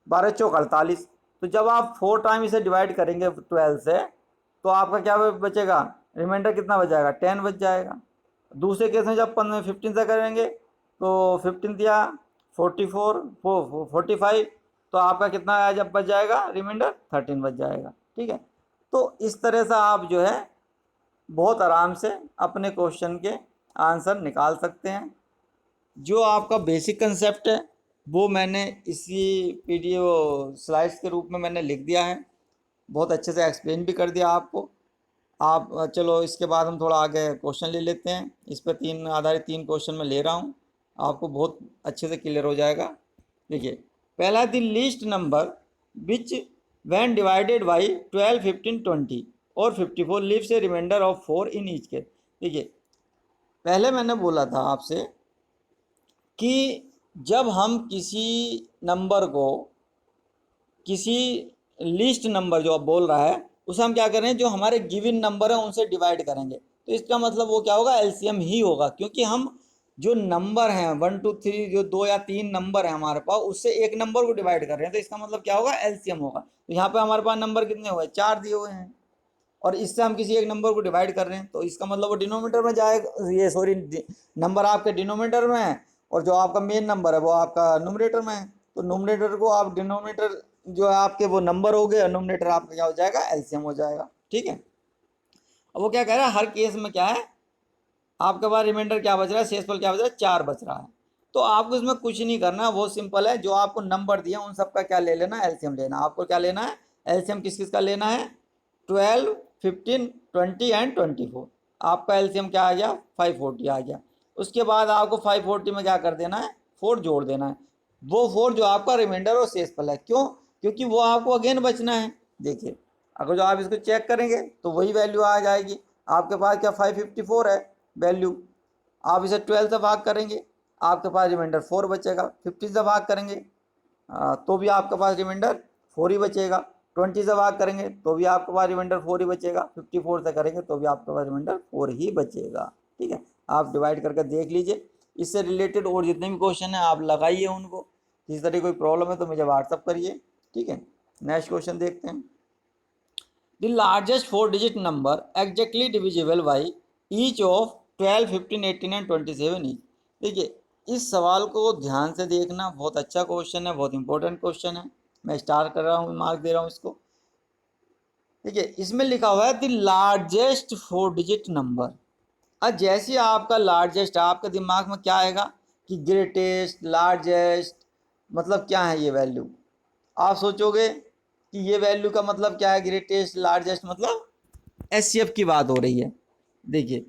12 चौक 48। तो जब आप 4 टाइम इसे डिवाइड करेंगे 12 से, तो आपका क्या बचेगा, रिमाइंडर कितना बच जाएगा, 10 बच जाएगा। दूसरे केस में जब 15 से करेंगे, तो 15 दिया 44 45, तो आपका कितना जब बच जाएगा, रिमाइंडर 13 बच जाएगा, ठीक है। तो इस तरह से आप जो है बहुत आराम से अपने क्वेश्चन के आंसर निकाल सकते हैं। जो आपका बेसिक कंसेप्ट है वो मैंने इसी पीडीएफ स्लाइड्स के रूप में मैंने लिख दिया है, बहुत अच्छे से एक्सप्लेन भी कर दिया आपको। आप चलो इसके बाद हम थोड़ा आगे क्वेश्चन ले लेते हैं। इस पर 3 आधारित 3 क्वेश्चन मैं ले रहा हूँ, आपको बहुत अच्छे से क्लियर हो जाएगा। देखिए पहला, the least number which when divided by 12 15 20 और 54 leaves a remainder of 4 in each case. देखिए पहले मैंने बोला था आपसे कि जब हम किसी नंबर को, किसी लिस्ट नंबर जो आप बोल रहा है उसे हम क्या करें, जो हमारे गिवन नंबर है उनसे डिवाइड करेंगे, तो इसका मतलब वो क्या होगा, एलसीएम ही होगा। क्योंकि हम जो नंबर हैं 1 2 3, जो 2 या 3 नंबर है हमारे पास, उससे एक नंबर को डिवाइड कर रहे हैं, तो इसका मतलब क्या होगा, एलसीएम होगा। तो यहाँ पे हमारे पास नंबर कितने हुए, 4 दिए हुए हैं, और इससे हम किसी एक नंबर को डिवाइड कर रहे हैं, तो इसका मतलब वो डिनोमिनेटर में जाएगा, ये सॉरी नंबर आपके डिनोमिनेटर में है, और जो आपका मेन नंबर है वो आपका न्यूमरेटर में है। तो न्यूमरेटर को आप डिनोमिनेटर जो है आपके वो नंबर हो गए, और न्यूमरेटर आपका क्या हो जाएगा, एलसीएम हो जाएगा, ठीक है। अब वो क्या कह रहा है, हर केस में क्या है, आपके पास रिमाइंडर क्या बच रहा है, शेषफल क्या बच रहा है, 4 बच रहा है। तो आपको इसमें कुछ नहीं करना, बहुत सिंपल है, जो आपको नंबर दिया उन सबका क्या ले लेना, एलसीएम लेना। आपको क्या लेना है, एलसीएम किस किस का लेना है, 12 15 20 एंड 24। आपका एलसीएम क्या आ गया, 540 आ गया। उसके बाद आपको 540 में क्या कर देना है, 4 जोड़ देना है। वो 4 जो आपका रिमाइंडर और शेषफल है, क्यों, क्योंकि वो आपको अगेन बचना है। देखिए अगर जो आप इसको चेक करेंगे तो वही वैल्यू आ जाएगी। आपके पास क्या 554 है वैल्यू, आप इसे 12 से भाग करेंगे, आपके पास रिमाइंडर 4 बचेगा। 50 से भाग करेंगे तो भी आपके पास रिमाइंडर 4 ही बचेगा। 20 से भाग करेंगे तो भी आपके पास रिमाइंडर 4 ही बचेगा। 54 से करेंगे तो भी आपके पास रिमाइंडर 4 ही बचेगा, ठीक है। आप डिवाइड करके देख लीजिए। इससे रिलेटेड और जितने भी क्वेश्चन हैं आप लगाइए उनको, किसी तरह कोई प्रॉब्लम है तो मुझे व्हाट्सअप करिए, ठीक है। नेक्स्ट क्वेश्चन देखते हैं। The largest 4 digit number exactly divisible by each of 12 15 18 and 27 each. देखिए इस सवाल को ध्यान से देखना, बहुत अच्छा क्वेश्चन है, बहुत इंपॉर्टेंट क्वेश्चन है। मैं स्टार्ट कर रहा हूँ, मार्क दे रहा हूँ इसको। देखिए इसमें लिखा हुआ है द लार्जेस्ट 4 डिजिट नंबर। अब जैसे आपका लार्जेस्ट, आपके दिमाग में क्या आएगा कि ग्रेटेस्ट, लार्जेस्ट, मतलब क्या है ये वैल्यू। आप सोचोगे कि ये वैल्यू का मतलब क्या है, ग्रेटेस्ट लार्जेस्ट, मतलब एचसीएफ की बात हो रही है। देखिए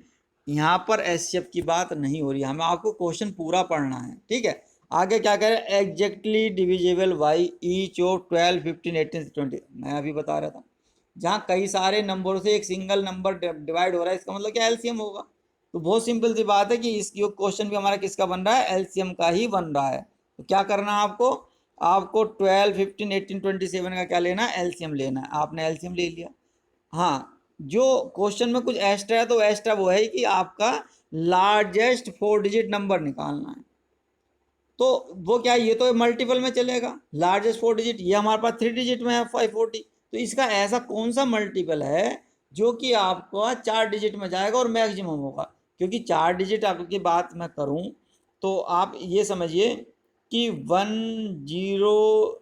यहाँ पर एचसीएफ की बात नहीं हो रही है, हमें आपको क्वेश्चन पूरा पढ़ना है, ठीक है। आगे क्या करें, exactly divisible by each of 12, 15, 18, 20। मैं अभी बता रहा था, जहाँ कई सारे नंबरों से एक सिंगल नंबर डिवाइड हो रहा है, इसका मतलब क्या, एलसीएम होगा। तो बहुत सिंपल सी बात है कि इस क्वेश्चन भी हमारा किसका बन रहा है, एलसीएम का ही बन रहा है। तो क्या करना है आपको, आपको 12, 15, 18, 27 का क्या लेना है, एलसीएम लेना है। आपने एलसीएम ले लिया। हाँ, जो क्वेश्चन में कुछ एक्स्ट्रा है तो एक्स्ट्रा वो है कि आपका लार्जेस्ट 4 डिजिट नंबर निकालना है। तो वो क्या है, ये तो मल्टीपल में चलेगा, लार्जेस्ट 4 डिजिट, ये हमारे पास 3 डिजिट में है 540। तो इसका ऐसा कौन सा मल्टीपल है जो कि आपको 4 डिजिट में जाएगा और मैक्सिमम होगा। क्योंकि 4 डिजिट आपकी बात मैं करूं तो आप ये समझिए कि 1 0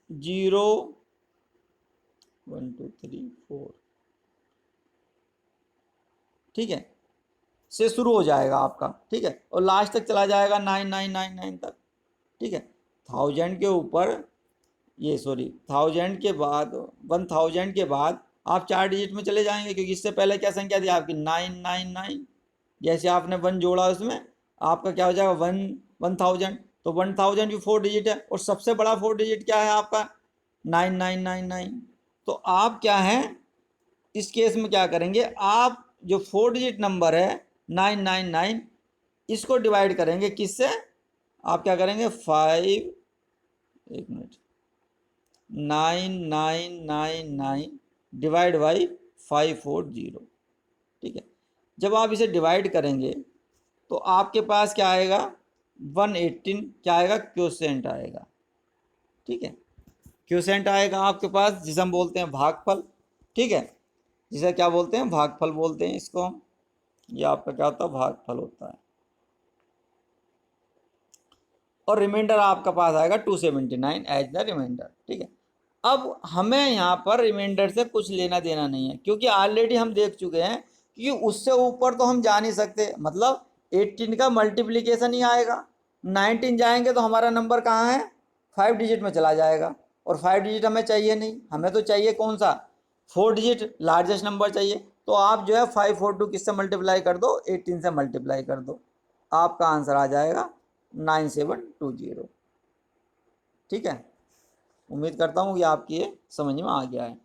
0 1 2 3 4, ठीक है, से शुरू हो जाएगा आपका, ठीक है, और लास्ट तक चला जाएगा 9999 तक, ठीक है। 1000 के ऊपर, ये सॉरी 1000 के बाद, 1000 के बाद आप 4 डिजिट में चले जाएंगे, क्योंकि इससे पहले क्या संख्या थी आपकी, 999। जैसे आपने 1 जोड़ा उसमें, आपका क्या हो जाएगा 1000। तो 1000 भी 4 डिजिट है, और सबसे बड़ा 4 डिजिट क्या है आपका, 9999। तो आप क्या है, इस केस में क्या करेंगे, आप जो 4 डिजिट नंबर है 999, इसको डिवाइड करेंगे किससे, आप क्या करेंगे 5, एक मिनट, 9999 डिवाइड बाई 540, ठीक है। जब आप इसे डिवाइड करेंगे तो आपके पास क्या आएगा, 118 क्या आएगा, क्वोशिएंट आएगा, ठीक है। क्वोशिएंट आएगा आपके पास, जिसे हम बोलते हैं भागफल, ठीक है, जिसे क्या बोलते हैं, भागफल बोलते हैं इसको हम। ये आपका क्या होता है, भागफल होता है। और रिमाइंडर आपका पास आएगा 279 एज द रिमाइंडर, ठीक है। अब हमें यहाँ पर रिमाइंडर से कुछ लेना देना नहीं है, क्योंकि ऑलरेडी हम देख चुके हैं कि उससे ऊपर तो हम जा नहीं सकते, मतलब 18 का मल्टीप्लिकेशन ही आएगा। 19 जाएंगे तो हमारा नंबर कहाँ है, 5 डिजिट में चला जाएगा, और 5 डिजिट हमें चाहिए नहीं, हमें तो चाहिए कौन सा, 4 डिजिट लार्जेस्ट नंबर चाहिए। तो आप जो है 542 किससे मल्टीप्लाई कर दो, 18 से मल्टीप्लाई कर दो, आपका आंसर आ जाएगा 9720, ठीक है। उम्मीद करता हूँ कि आपकी ये समझ में आ गया है।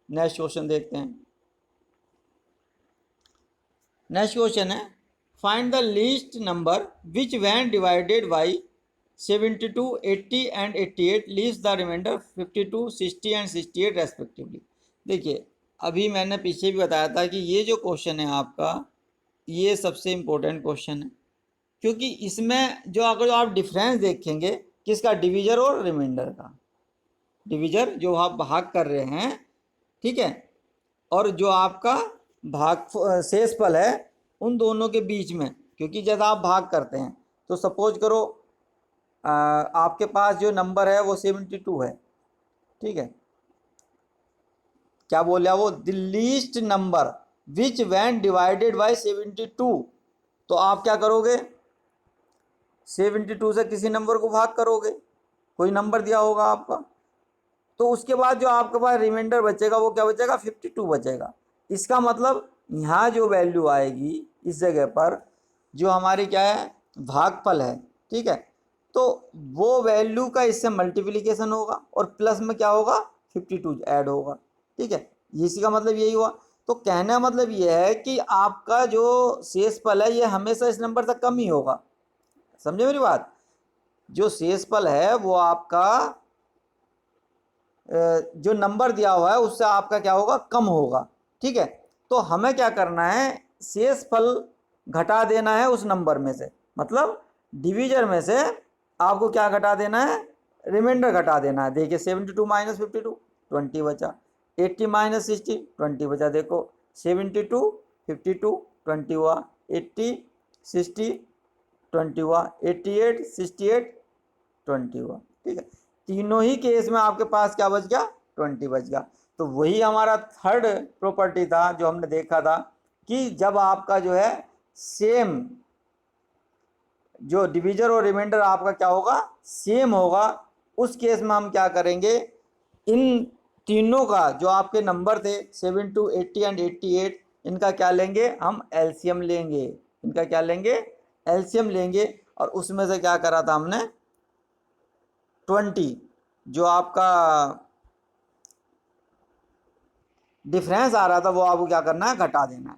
नेक्स्ट क्वेश्चन देखते हैं। नेक्स्ट क्वेश्चन है, find the least number which when divided by 72, 80 and 88 least the remainder 52, 60 and 68 respectively. देखिए, अभी मैंने पीछे भी बताया था कि ये जो क्वेश्चन है आपका, ये सबसे इम्पोर्टेंट क्वेश्चन है, क्योंकि इसमें जो अगर आप डिफरेंस देखेंगे किसका, डिविजर और रिमाइंडर का, डिविजर जो आप भाग कर रहे हैं, ठीक है, और जो आपका भाग शेषफल है, उन दोनों के बीच में, क्योंकि जब आप भाग करते हैं तो सपोज करो आपके पास जो नंबर है वो 72 है, ठीक है। क्या बोला वो, the least number which when divided by 72। तो आप क्या करोगे, 72 से किसी नंबर को भाग करोगे, कोई नंबर दिया होगा आपका, तो उसके बाद जो आपके पास रिमाइंडर बचेगा वो क्या बचेगा, 52 बचेगा। इसका मतलब यहाँ जो वैल्यू आएगी इस जगह पर, जो हमारी क्या है, भागफल है, ठीक है, तो वो वैल्यू का इससे मल्टीप्लिकेशन होगा, और प्लस में क्या होगा, 52 ऐड होगा, ठीक है। इसी का मतलब यही हुआ। तो कहने का मतलब ये है कि आपका जो शेषफल है ये हमेशा इस नंबर से कम ही होगा, समझे मेरी बात। जो शेषफल है वो आपका जो नंबर दिया हुआ है उससे आपका क्या होगा, कम होगा, ठीक है। तो हमें क्या करना है, शेषफल घटा देना है उस नंबर में से, मतलब डिवीजर में से आपको क्या घटा देना है, रिमाइंडर घटा देना है। देखिए 72 माइनस 52, 20 बचा, 80 माइनस 60, 20 बचा। देखो 72, 52, 20 हुआ, 80, 60, 20 हुआ, 88, 68, 20 हुआ, ठीक है। तीनों ही केस में आपके पास क्या बच गया, 20 बच गया। तो वही हमारा थर्ड प्रॉपर्टी था जो हमने देखा था कि जब आपका जो है सेम, जो डिवीजर और रिमाइंडर आपका क्या होगा, सेम होगा, उस केस में हम क्या करेंगे, इन तीनों का जो आपके नंबर थे 72, 80 एंड 88, इनका क्या लेंगे हम, एलसीएम लेंगे। इनका क्या लेंगे, एलसीएम लेंगे। और उसमें से क्या करा था हमने, 20 जो आपका डिफरेंस आ रहा था वो आपको क्या करना है, घटा देना है।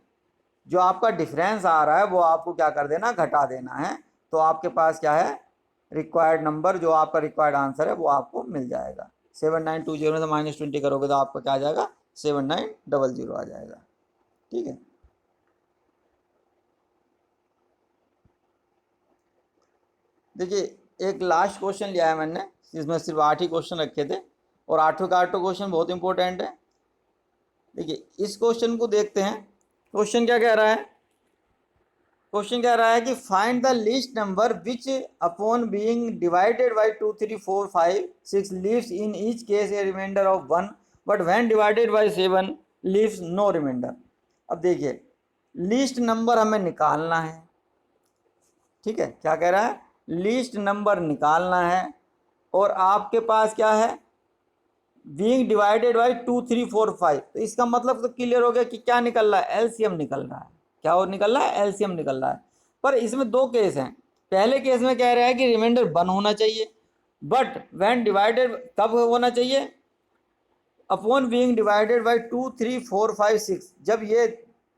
जो आपका डिफरेंस आ रहा है वो आपको क्या कर देना, घटा देना है। तो आपके पास क्या है, रिक्वायर्ड नंबर, जो आपका रिक्वायर्ड आंसर है वो आपको मिल जाएगा। 7920 में से -20 करोगे तो आपका क्या आ जाएगा, 7900 आ जाएगा। ठीक है, देखिए एक लास्ट क्वेश्चन लिया है मैंने, जिसमें सिर्फ 8 ही क्वेश्चन रखे थे और आठों का आठों क्वेश्चन बहुत इंपॉर्टेंट है। देखिए इस क्वेश्चन को देखते हैं। क्वेश्चन क्या कह रहा है, क्वेश्चन कह रहा है कि find the least number which upon being divided by 2 3 4 5 6 leaves in each case a remainder of 1 but when divided by 7 leaves no remainder. अब देखिए लीस्ट नंबर हमें निकालना है। ठीक है, क्या कह रहा है, लीस्ट नंबर निकालना है और आपके पास क्या है, बीइंग डिवाइडेड बाय 2 3 4 5। तो इसका मतलब तो क्लियर हो गया कि क्या निकल रहा है, एलसीएम निकल रहा है। क्या और निकल रहा है, एलसीएम निकल रहा है। पर इसमें दो केस हैं। पहले केस में कह रहा है कि रिमाइंडर 1 होना चाहिए, बट व्हेन डिवाइडेड कब होना चाहिए, अपॉन बीइंग डिवाइडेड बाय 2 3 4 5 6। जब ये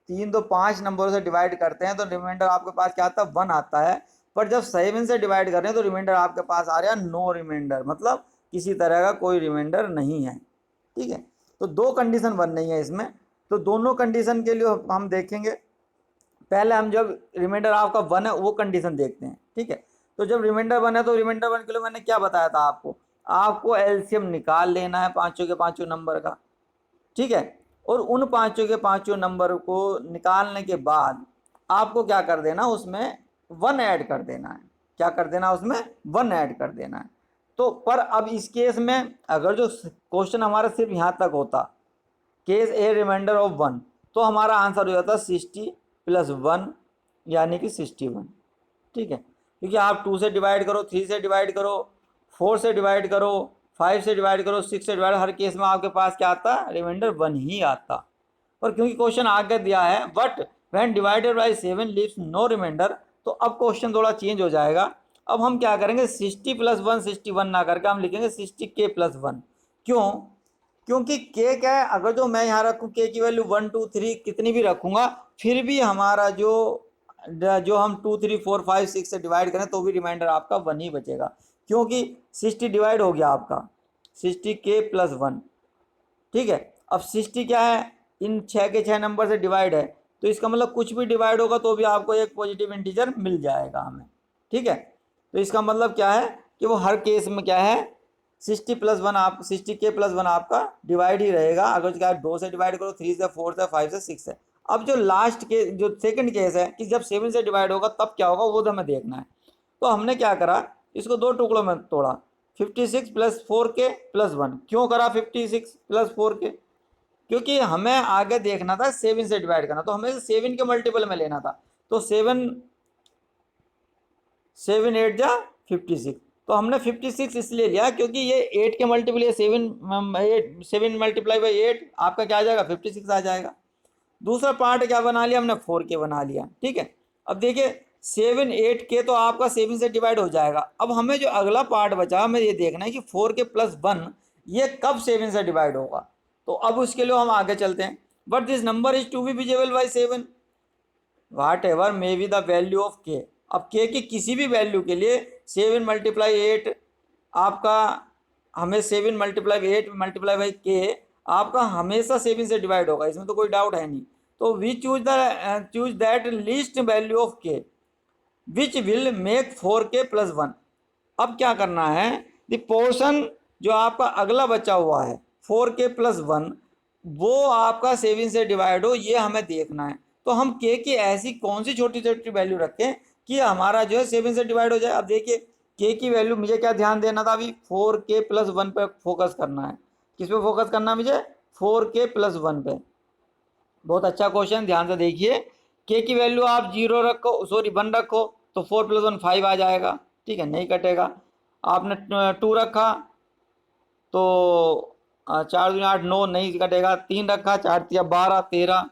3 2 5 नंबरों से डिवाइड करते हैं तो रिमाइंडर आपके पास क्या आता है, 1 आता है। पर जब 7 से डिवाइड कर रहे हैं तो रिमाइंडर आपके पास आ रहा है नो रिमाइंडर, मतलब किसी तरह का कोई रिमाइंडर नहीं है। ठीक है, तो दो कंडीशन बन रही है इसमें। तो दोनों कंडीशन के लिए हम देखेंगे। पहले हम जब रिमाइंडर आपका 1 है वो कंडीशन देखते हैं। ठीक है, तो जब रिमाइंडर 1 है तो रिमाइंडर 1 के लिए मैंने क्या बताया था आपको, आपको एलसीएम निकाल लेना है पांचों के पांचों नंबर का। ठीक है, और उन पांचों के पांचों नंबर को निकालने के बाद आपको क्या कर देना, उसमें 1 ऐड कर देना है। क्या कर देना, उसमें 1 ऐड कर देना है। तो पर अब इस केस में अगर जो क्वेश्चन हमारा सिर्फ यहाँ तक होता, केस ए रिमाइंडर ऑफ 1, तो हमारा आंसर हो जाता 60 + 1 यानी कि 61। ठीक है, क्योंकि आप 2 से डिवाइड करो, 3 से डिवाइड करो, 4 से डिवाइड करो, 5 से डिवाइड करो, 6 से डिवाइड, हर केस में आपके पास क्या आता, रिमाइंडर 1 ही आता। और क्योंकि क्वेश्चन आगे दिया है but when divided by 7 leaves no remainder, तो अब क्वेश्चन थोड़ा चेंज हो जाएगा। अब हम क्या करेंगे, 60 + 1 61 ना करके हम लिखेंगे 60k + 1। क्यों, क्योंकि के क्या है, अगर जो मैं यहाँ रखूँ के की वैल्यू 1 2 3 कितनी भी रखूँगा, फिर भी हमारा जो जो हम 2 3 4 5 6 से डिवाइड करें तो भी रिमाइंडर आपका 1 ही बचेगा। क्योंकि 60 डिवाइड हो गया आपका 60k + 1। ठीक है, अब 60 क्या है, इन 6 के 6 नंबर से डिवाइड है, तो इसका मतलब कुछ भी डिवाइड होगा तो भी आपको एक पॉजिटिव इंटीजर मिल जाएगा हमें। ठीक है, तो इसका मतलब क्या है कि वो हर केस में क्या है, 60 + 1 आप 60k + 1 आपका डिवाइड ही रहेगा। अगर क्या 2 से डिवाइड करो, 3 से, 4 से, 5 से, 6 से। अब जो लास्ट के जो सेकंड केस है कि जब 7 से डिवाइड होगा तब क्या होगा, वो तो हमें देखना है। तो हमने क्या करा, इसको दो टुकड़ों में तोड़ा, 56 + 4k + 1। क्यों करा 56 + 4k, क्योंकि हमें आगे देखना था 7 से डिवाइड करना, तो हमें 7 के मल्टीपल में लेना था। तो 7 7 8 जा 56। तो हमने 56 इसलिए लिया क्योंकि ये 8 के मल्टीपल, ये 7 × 8 आपका क्या आ जाएगा, 56 आ जाएगा। दूसरा पार्ट क्या बना लिया हमने, 4k बना लिया। ठीक है, अब देखिए 7 8k तो आपका 7 से डिवाइड हो जाएगा। अब हमें जो अगला पार्ट बचा, हमें ये देखना है कि 4k + 1 ये कब 7 से डिवाइड होगा। तो अब उसके लिए हम आगे चलते हैं। But this number is to be visible by 7 whatever may be the value of k. अब के की किसी भी वैल्यू के लिए 7 × 8 आपका, हमें 7 × 8 × के आपका हमेशा 7 से डिवाइड होगा, इसमें तो कोई डाउट है नहीं। तो we choose that least value of k which will make 4k + 1। अब क्या करना है, द पोर्शन जो आपका अगला बचा हुआ है 4k + 1, वो आपका 7 से डिवाइड हो, ये हमें देखना है। तो हम के की ऐसी कौन सी छोटी छोटी वैल्यू रखें कि हमारा जो है 7 से डिवाइड हो जाए। अब देखिए के की वैल्यू मुझे क्या ध्यान देना था, अभी 4k + 1 पे फोकस करना है। किस पे फोकस करना है मुझे, 4k + 1 पे। बहुत अच्छा क्वेश्चन, ध्यान से देखिए। के की वैल्यू आप 0 रखो, सॉरी 1 रखो, तो 4 + 1 5 आ जाएगा। ठीक है, नहीं कटेगा। आपने 2 रखा तो 4 दूनी 8 9 नहीं कटेगा। 3 रखा, 4 × 3 = 12 13,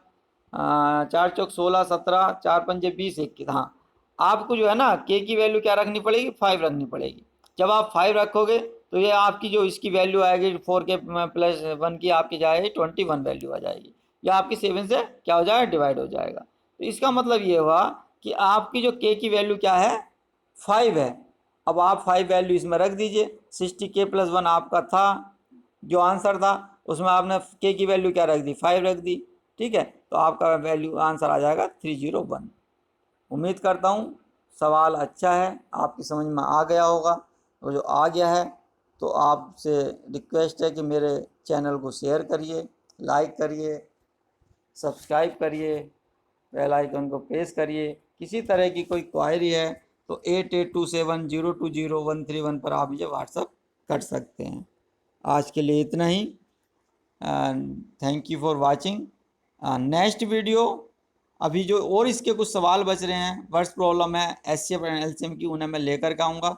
4 चौक 16, 17, 4 पंजे 20, 21। हाँ, आपको जो है ना के की वैल्यू क्या रखनी पड़ेगी, 5 रखनी पड़ेगी। जब आप 5 रखोगे तो ये आपकी जो इसकी वैल्यू आएगी 4 के प्लस 1 की आपकी जाएगी 21 वैल्यू आ जाएगी। या आपकी 7 से क्या हो जाएगा, डिवाइड हो जाएगा। तो इसका मतलब ये हुआ कि आपकी जो के की वैल्यू क्या है, 5 है। अब आप 5 वैल्यू इसमें रख दीजिए। 60k+1 आपका था, जो आंसर था उसमें आपने के की वैल्यू क्या रख दी, 5 रख दी। ठीक है, तो आपका वैल्यू आंसर आ जाएगा 301। उम्मीद करता हूँ सवाल अच्छा है, आपकी समझ में आ गया होगा। और जो आ गया है तो आपसे रिक्वेस्ट है कि मेरे चैनल को शेयर करिए, लाइक करिए, सब्सक्राइब करिए, बेल आइकन को प्रेस करिए। किसी तरह की कोई क्वायरी है तो 8827020131 पर आप मुझे व्हाट्सअप कर सकते हैं। आज के लिए इतना ही। Thank you for watching. Next video, अभी जो और इसके कुछ सवाल बच रहे हैं, वर्स्ट प्रॉब्लम है एचसीएफ एंड एलसीएम की, उन्हें मैं लेकर के आऊँगा।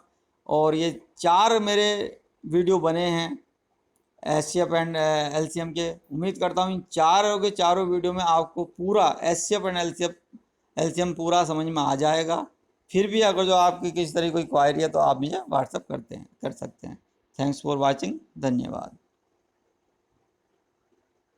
और ये 4 मेरे वीडियो बने हैं एचसीएफ एंड एलसीएम के। उम्मीद करता हूँ इन चारों के चारों वीडियो में आपको पूरा एचसीएफ एंड एलसीएम पूरा समझ में आ जाएगा। फिर भी अगर जो आपकी किसी तरह कोई क्वायरी है तो आप मुझे व्हाट्सअप कर सकते हैं। थैंक्स फॉर वॉचिंग, धन्यवाद।